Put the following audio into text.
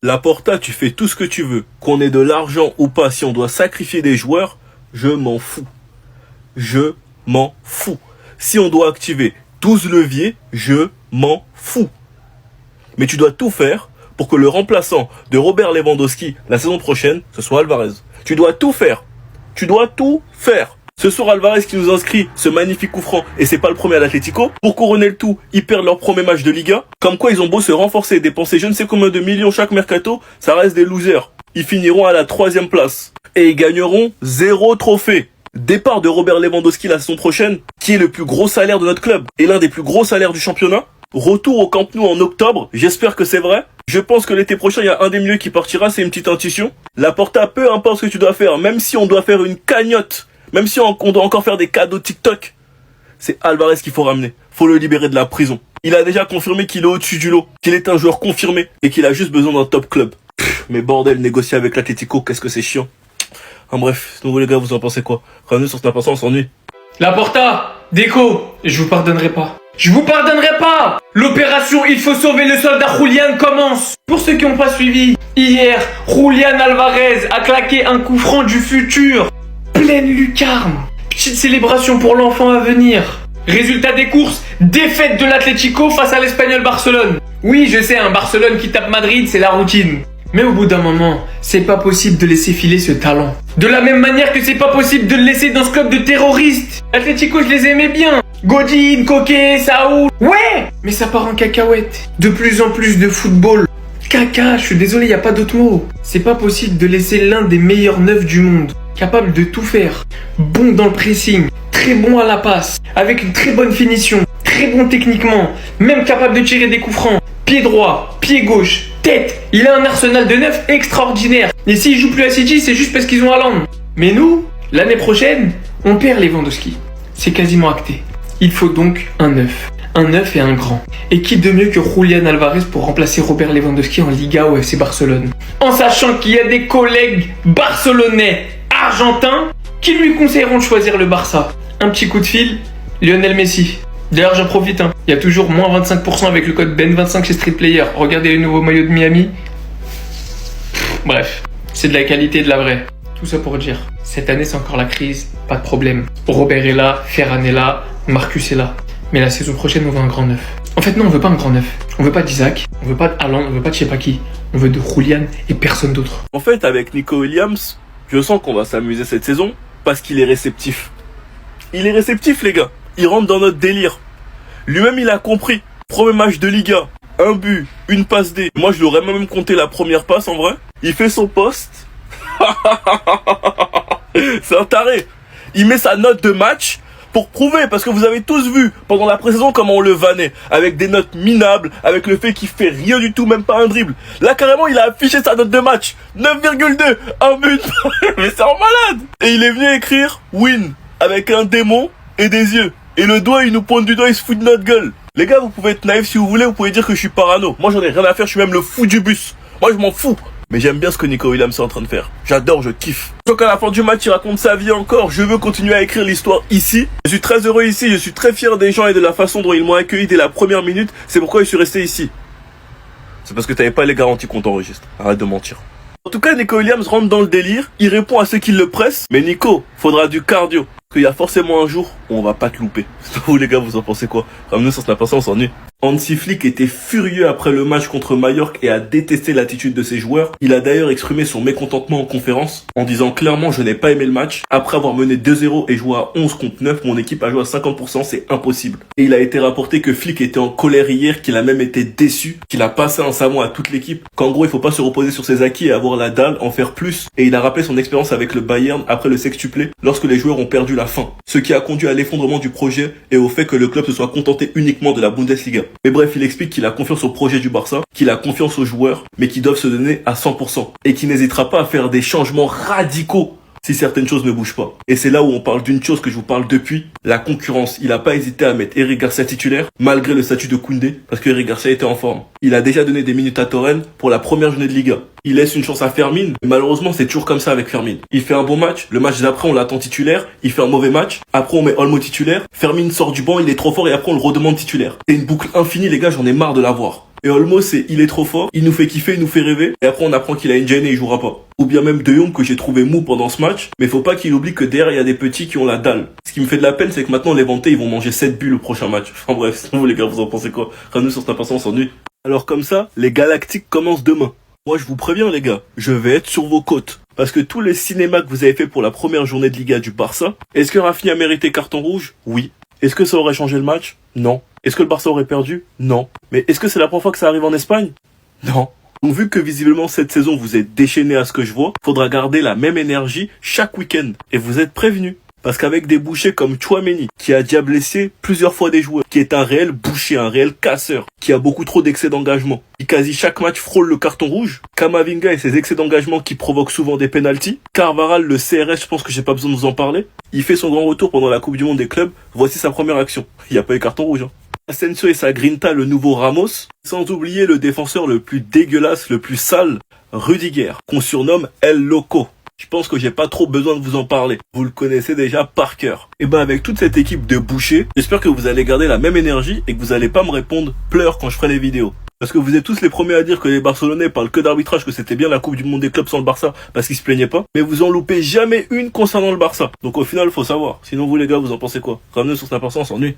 Laporta, tu fais tout ce que tu veux. Qu'on ait de l'argent ou pas, si on doit sacrifier des joueurs, je m'en fous. Je m'en fous. Si on doit activer 12 leviers, je m'en fous. Mais tu dois tout faire pour que le remplaçant de Robert Lewandowski la saison prochaine, ce soit Alvarez. Tu dois tout faire. Tu dois tout faire. Ce soir, Alvarez qui nous inscrit ce magnifique coup franc, et c'est pas le premier à l'Atlético. Pour couronner le tout, ils perdent leur premier match de Liga. Comme quoi, ils ont beau se renforcer et dépenser je ne sais combien de millions chaque mercato, ça reste des losers. Ils finiront à la 3e place. Et ils gagneront 0 trophée. Départ de Robert Lewandowski la saison prochaine, qui est le plus gros salaire de notre club, et l'un des plus gros salaires du championnat. Retour au Camp Nou en octobre, j'espère que c'est vrai. Je pense que l'été prochain, il y a un des milieux qui partira, c'est une petite intuition. Laporta, peu importe ce que tu dois faire, même si on doit faire une cagnotte, même si on doit encore faire des cadeaux TikTok, c'est Alvarez qu'il faut ramener. Faut le libérer de la prison. Il a déjà confirmé qu'il est au-dessus du lot, qu'il est un joueur confirmé, et qu'il a juste besoin d'un top club. Mais bordel, négocier avec l'Atlético, qu'est-ce que c'est chiant. Bref, donc les gars, vous en pensez quoi? Ramenez sur Snap, on s'ennuie. Laporta, Déco, je vous pardonnerai pas. Je vous pardonnerai pas. L'opération Il faut sauver le soldat Julian commence. Pour ceux qui n'ont pas suivi, hier, Julian Alvarez a claqué un coup franc du futur. Pleine lucarne. Petite célébration pour l'enfant à venir. Résultat des courses, défaite de l'Atlético face à l'Espagnol Barcelone. Oui, je sais, un Barcelone qui tape Madrid, c'est la routine. Mais au bout d'un moment, c'est pas possible de laisser filer ce talent. De la même manière que c'est pas possible de le laisser dans ce club de terroristes. L'Atlético, je les aimais bien. Godin, Coquet, Saoul. Ouais, mais ça part en cacahuète. De plus en plus de football. Caca, je suis désolé, y a pas d'autre mot. C'est pas possible de laisser l'un des meilleurs neufs du monde, capable de tout faire, bon dans le pressing, très bon à la passe, avec une très bonne finition, très bon techniquement, même capable de tirer des coups francs, pied droit, pied gauche, tête. Il a un arsenal de neuf extraordinaire. Et s'il joue plus à City, c'est juste parce qu'ils ont Haaland. Mais nous, l'année prochaine, on perd Lewandowski. C'est quasiment acté. Il faut donc un neuf. Un neuf et un grand. Et qui de mieux que Julian Alvarez pour remplacer Robert Lewandowski en Liga au FC Barcelone. En sachant qu'il y a des collègues barcelonais argentins qui lui conseilleront de choisir le Barça. Un petit coup de fil, Lionel Messi. D'ailleurs, j'en profite, il y a toujours moins 25% avec le code BEN25 chez Street Player. Regardez le nouveau maillot de Miami. Bref, c'est de la qualité, de la vraie. Tout ça pour dire, cette année c'est encore la crise, pas de problème. Robert est là, Ferran est là, Marcus est là. Mais la saison prochaine, on veut un grand neuf. En fait, non, on veut pas un grand neuf. On veut pas d'Isaac, on veut pas de Haaland, on veut pas de je sais pas qui. On veut de Julian et personne d'autre. En fait, avec Nico Williams, je sens qu'on va s'amuser cette saison parce qu'il est réceptif. Il est réceptif, les gars. Il rentre dans notre délire. Lui-même, il a compris. Premier match de Liga, un but, une passe D. Moi, je l'aurais même compté la première passe, en vrai. Il fait son poste. C'est un taré. Il met sa note de match pour prouver, parce que vous avez tous vu pendant la pré-saison comment on le vannait, avec des notes minables, avec le fait qu'il fait rien du tout, même pas un dribble. Là, carrément, il a affiché sa note de match. 9,2, un but. Mais c'est en malade. Et il est venu écrire win, avec un démon et des yeux. Et le doigt, il nous pointe du doigt, il se fout de notre gueule. Les gars, vous pouvez être naïfs si vous voulez, vous pouvez dire que je suis parano. Moi, j'en ai rien à faire, je suis même le fou du bus. Moi, je m'en fous. Mais j'aime bien ce que Nico Williams est en train de faire. J'adore, je kiffe. Donc à la fin du match, il raconte sa vie encore. Je veux continuer à écrire l'histoire ici. Je suis très heureux ici, je suis très fier des gens et de la façon dont ils m'ont accueilli dès la première minute. C'est pourquoi je suis resté ici. C'est parce que t'avais pas les garanties qu'on t'enregistre. Arrête de mentir. En tout cas, Nico Williams rentre dans le délire. Il répond à ceux qui le pressent. Mais Nico, faudra du cardio. Parce qu'il y a forcément un jour où on va pas te louper. Vous les gars, vous en pensez quoi? Ramenez sur Snap, on s'ennuie. Hansi Flick était furieux après le match contre Mallorca et a détesté l'attitude de ses joueurs. Il a d'ailleurs exprimé son mécontentement en conférence en disant clairement je n'ai pas aimé le match. Après avoir mené 2-0 et joué à 11 contre 9, mon équipe a joué à 50%, c'est impossible. Et il a été rapporté que Flick était en colère hier, qu'il a même été déçu, qu'il a passé un savon à toute l'équipe, qu'en gros il faut pas se reposer sur ses acquis et avoir la dalle, en faire plus. Et il a rappelé son expérience avec le Bayern après le sextuplé lorsque les joueurs ont perdu la fin. Ce qui a conduit à l'effondrement du projet et au fait que le club se soit contenté uniquement de la Bundesliga. Mais bref, il explique qu'il a confiance au projet du Barça, qu'il a confiance aux joueurs, mais qu'ils doivent se donner à 100%. Et qu'il n'hésitera pas à faire des changements radicaux si certaines choses ne bougent pas. Et c'est là où on parle d'une chose que je vous parle depuis, la concurrence. Il n'a pas hésité à mettre Eric Garcia titulaire, malgré le statut de Koundé, parce que Eric Garcia était en forme. Il a déjà donné des minutes à Torren pour la première journée de Liga. Il laisse une chance à Fermin, mais malheureusement c'est toujours comme ça avec Fermin. Il fait un bon match, le match d'après on l'attend titulaire, il fait un mauvais match, après on met Olmo titulaire, Fermin sort du banc, il est trop fort et après on le redemande titulaire. C'est une boucle infinie les gars, j'en ai marre de la voir. Et Olmo, il est trop fort, il nous fait kiffer, il nous fait rêver, et après on apprend qu'il a une gêne et il jouera pas. Ou bien même De Jong que j'ai trouvé mou pendant ce match, mais faut pas qu'il oublie que derrière il y a des petits qui ont la dalle. Ce qui me fait de la peine, c'est que maintenant les Vantés ils vont manger 7 buts le prochain match. Enfin bref, sinon vous les gars, vous en pensez quoi? Ramenez sur Snap, on s'ennuie. Alors comme ça, les Galactiques commencent demain. Moi je vous préviens les gars, je vais être sur vos côtes. Parce que tous les cinémas que vous avez fait pour la première journée de Liga du Barça, est-ce que Rafinha a mérité carton rouge? Oui. Est-ce que ça aurait changé le match? Non. Est-ce que le Barça aurait perdu? Non. Mais est-ce que c'est la première fois que ça arrive en Espagne? Non. Donc vu que visiblement cette saison vous êtes déchaîné à ce que je vois, faudra garder la même énergie chaque week-end. Et vous êtes prévenus. Parce qu'avec des bouchers comme Tchouaméni, qui a déjà blessé plusieurs fois des joueurs, qui est un réel boucher, un réel casseur, qui a beaucoup trop d'excès d'engagement, qui quasi chaque match frôle le carton rouge, Kamavinga et ses excès d'engagement qui provoquent souvent des pénaltys, Carvajal, le CRS, je pense que j'ai pas besoin de vous en parler, il fait son grand retour pendant la Coupe du Monde des clubs, voici sa première action. Il n'y a pas eu carton rouge, hein. Asensio et sa grinta, le nouveau Ramos, sans oublier le défenseur le plus dégueulasse, le plus sale, Rudiger, qu'on surnomme El Loco. Je pense que j'ai pas trop besoin de vous en parler. Vous le connaissez déjà par cœur. Et ben avec toute cette équipe de bouchers, j'espère que vous allez garder la même énergie et que vous allez pas me répondre pleure quand je ferai les vidéos. Parce que vous êtes tous les premiers à dire que les Barcelonais parlent que d'arbitrage, que c'était bien la Coupe du Monde des clubs sans le Barça parce qu'ils se plaignaient pas. Mais vous en loupez jamais une concernant le Barça. Donc au final, faut savoir. Sinon vous les gars, vous en pensez quoi? Ramenez sur Snap, on s'ennuie.